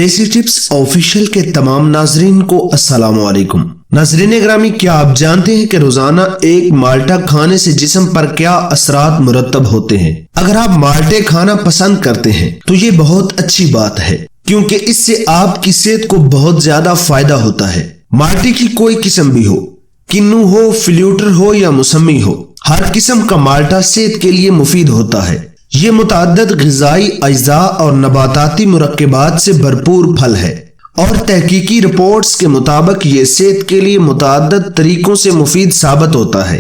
دیسی tips official کے تمام ناظرین کو السلام علیکم۔ ناظرین اکرامی، کیا آپ جانتے ہیں کہ روزانہ ایک مالٹا کھانے سے جسم پر کیا اثرات مرتب ہوتے ہیں؟ اگر آپ مالٹے کھانا پسند کرتے ہیں تو یہ بہت اچھی بات ہے، کیونکہ اس سے آپ کی صحت کو بہت زیادہ فائدہ ہوتا ہے۔ مالٹے کی کوئی قسم بھی ہو، کنو ہو، فلیوٹر ہو یا موسمی ہو، ہر قسم کا مالٹا صحت کے لیے مفید ہوتا ہے۔ یہ متعدد غذائی اجزاء اور نباتاتی مرکبات سے بھرپور پھل ہے، اور تحقیقی رپورٹس کے مطابق یہ صحت کے لیے متعدد طریقوں سے مفید ثابت ہوتا ہے۔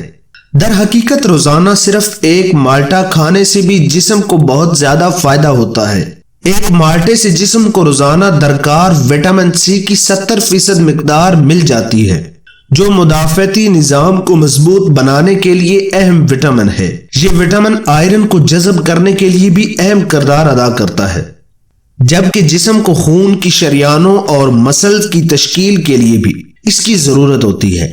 در حقیقت روزانہ صرف ایک مالٹا کھانے سے بھی جسم کو بہت زیادہ فائدہ ہوتا ہے۔ ایک مالٹے سے جسم کو روزانہ درکار وٹامن سی کی 70% مقدار مل جاتی ہے، جو مدافعتی نظام کو مضبوط بنانے کے لیے اہم وٹامن ہے۔ یہ وٹامن آئرن کو جذب کرنے کے لیے بھی اہم کردار ادا کرتا ہے، جبکہ جسم کو خون کی شریانوں اور مسلز کی تشکیل کے لیے بھی اس کی ضرورت ہوتی ہے۔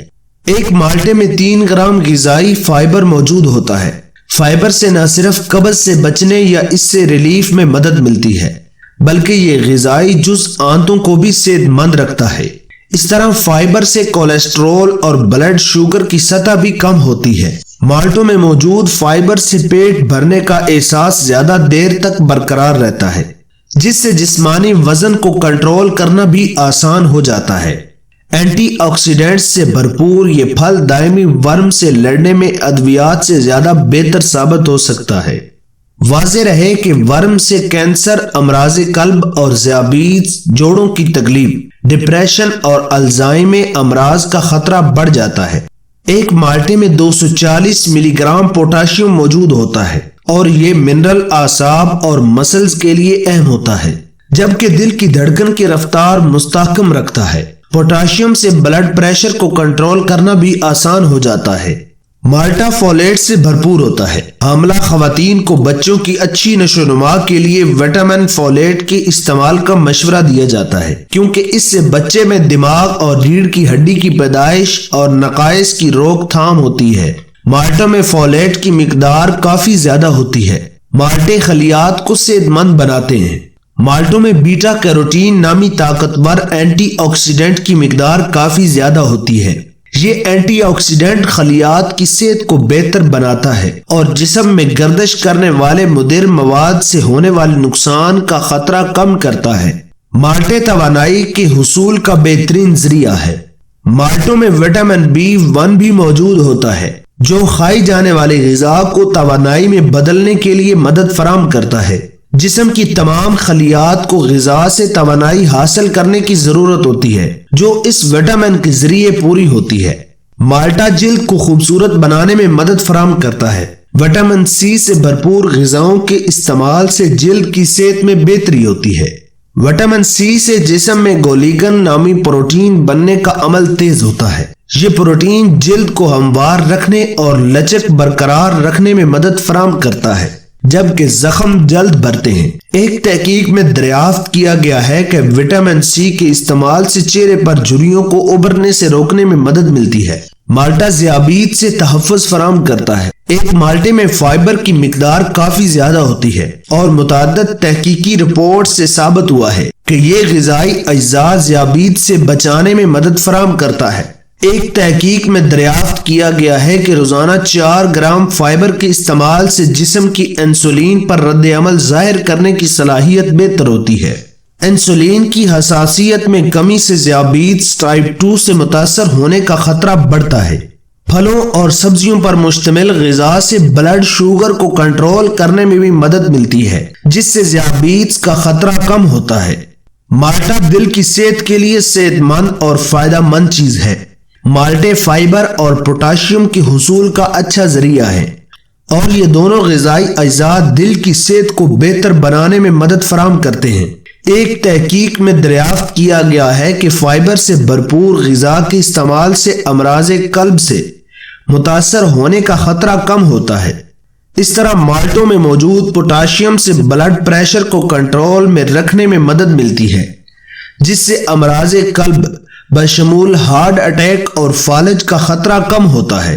ایک مالٹے میں 3 گرام غذائی فائبر موجود ہوتا ہے۔ فائبر سے نہ صرف قبض سے بچنے یا اس سے ریلیف میں مدد ملتی ہے، بلکہ یہ غذائی جز آنتوں کو بھی صحت مند رکھتا ہے۔ اس طرح فائبر سے کولیسٹرول اور بلڈ شوگر کی سطح بھی کم ہوتی ہے۔ مالٹوں میں موجود فائبر سے پیٹ بھرنے کا احساس زیادہ دیر تک برقرار رہتا ہے، جس سے جسمانی وزن کو کنٹرول کرنا بھی آسان ہو جاتا ہے۔ اینٹی آکسیڈنٹس سے بھرپور یہ پھل دائمی ورم سے لڑنے میں ادویات سے زیادہ بہتر ثابت ہو سکتا ہے۔ واضح رہے کہ ورم سے کینسر، امراض قلب اور ذیابیطس، جوڑوں کی تکلیف، ڈپریشن اور الزائمر امراض کا خطرہ بڑھ جاتا ہے۔ ایک مالٹے میں 240 ملی گرام پوٹاشیم موجود ہوتا ہے، اور یہ منرل اعصاب اور مسلز کے لیے اہم ہوتا ہے، جبکہ دل کی دھڑکن کی رفتار مستحکم رکھتا ہے۔ پوٹاشیم سے بلڈ پریشر کو کنٹرول کرنا بھی آسان ہو جاتا ہے۔ مالٹا فولیٹ سے بھرپور ہوتا ہے۔ حاملہ خواتین کو بچوں کی اچھی نشو و نما کے لیے وٹامن فولیٹ کے استعمال کا مشورہ دیا جاتا ہے، کیونکہ اس سے بچے میں دماغ اور ریڑھ کی ہڈی کی پیدائش اور نقائص کی روک تھام ہوتی ہے۔ مالٹوں میں فولیٹ کی مقدار کافی زیادہ ہوتی ہے۔ مالٹے خلیات کو صحت مند بناتے ہیں۔ مالٹوں میں بیٹا کیروٹین نامی طاقتور اینٹی آکسیڈنٹ کی مقدار کافی زیادہ ہوتی ہے۔ یہ اینٹی آکسیڈنٹ خلیات کی صحت کو بہتر بناتا ہے اور جسم میں گردش کرنے والے مضر مواد سے ہونے والے نقصان کا خطرہ کم کرتا ہے۔ مالٹے توانائی کے حصول کا بہترین ذریعہ ہے۔ مالٹوں میں وٹامن B1 بھی موجود ہوتا ہے، جو کھائی جانے والی غذا کو توانائی میں بدلنے کے لیے مدد فراہم کرتا ہے۔ جسم کی تمام خلیات کو غذا سے توانائی حاصل کرنے کی ضرورت ہوتی ہے، جو اس وٹامن کے ذریعے پوری ہوتی ہے۔ مالٹا جلد کو خوبصورت بنانے میں مدد فراہم کرتا ہے۔ وٹامن سی سے بھرپور غذاؤں کے استعمال سے جلد کی صحت میں بہتری ہوتی ہے۔ وٹامن سی سے جسم میں گولیگن نامی پروٹین بننے کا عمل تیز ہوتا ہے۔ یہ پروٹین جلد کو ہموار رکھنے اور لچک برقرار رکھنے میں مدد فراہم کرتا ہے، جبکہ زخم جلد بھرتے ہیں۔ ایک تحقیق میں دریافت کیا گیا ہے کہ وٹامن سی کے استعمال سے چہرے پر جھریوں کو ابھرنے سے روکنے میں مدد ملتی ہے۔ مالٹا ذیابیطس سے تحفظ فراہم کرتا ہے۔ ایک مالٹے میں فائبر کی مقدار کافی زیادہ ہوتی ہے، اور متعدد تحقیقی رپورٹ سے ثابت ہوا ہے کہ یہ غذائی اجزاء ذیابیطس سے بچانے میں مدد فراہم کرتا ہے۔ ایک تحقیق میں دریافت کیا گیا ہے کہ روزانہ 4 گرام فائبر کے استعمال سے جسم کی انسولین پر رد عمل ظاہر کرنے کی صلاحیت بہتر ہوتی ہے۔ انسولین کی حساسیت میں کمی سے ذیابیطس ٹائپ 2 سے متاثر ہونے کا خطرہ بڑھتا ہے۔ پھلوں اور سبزیوں پر مشتمل غذا سے بلڈ شوگر کو کنٹرول کرنے میں بھی مدد ملتی ہے، جس سے ذیابیطس کا خطرہ کم ہوتا ہے۔ مالٹا دل کی صحت کے لیے صحت مند اور فائدہ مند چیز ہے۔ مالٹے فائبر اور پوٹاشیم کے حصول کا اچھا ذریعہ ہے، اور یہ دونوں غذائی اجزاء دل کی صحت کو بہتر بنانے میں مدد فراہم کرتے ہیں۔ ایک تحقیق میں دریافت کیا گیا ہے کہ فائبر سے بھرپور غذا کے استعمال سے امراض قلب سے متاثر ہونے کا خطرہ کم ہوتا ہے۔ اس طرح مالٹوں میں موجود پوٹاشیم سے بلڈ پریشر کو کنٹرول میں رکھنے میں مدد ملتی ہے، جس سے امراض قلب بشمول ہارٹ اٹیک اور فالج کا خطرہ کم ہوتا ہے۔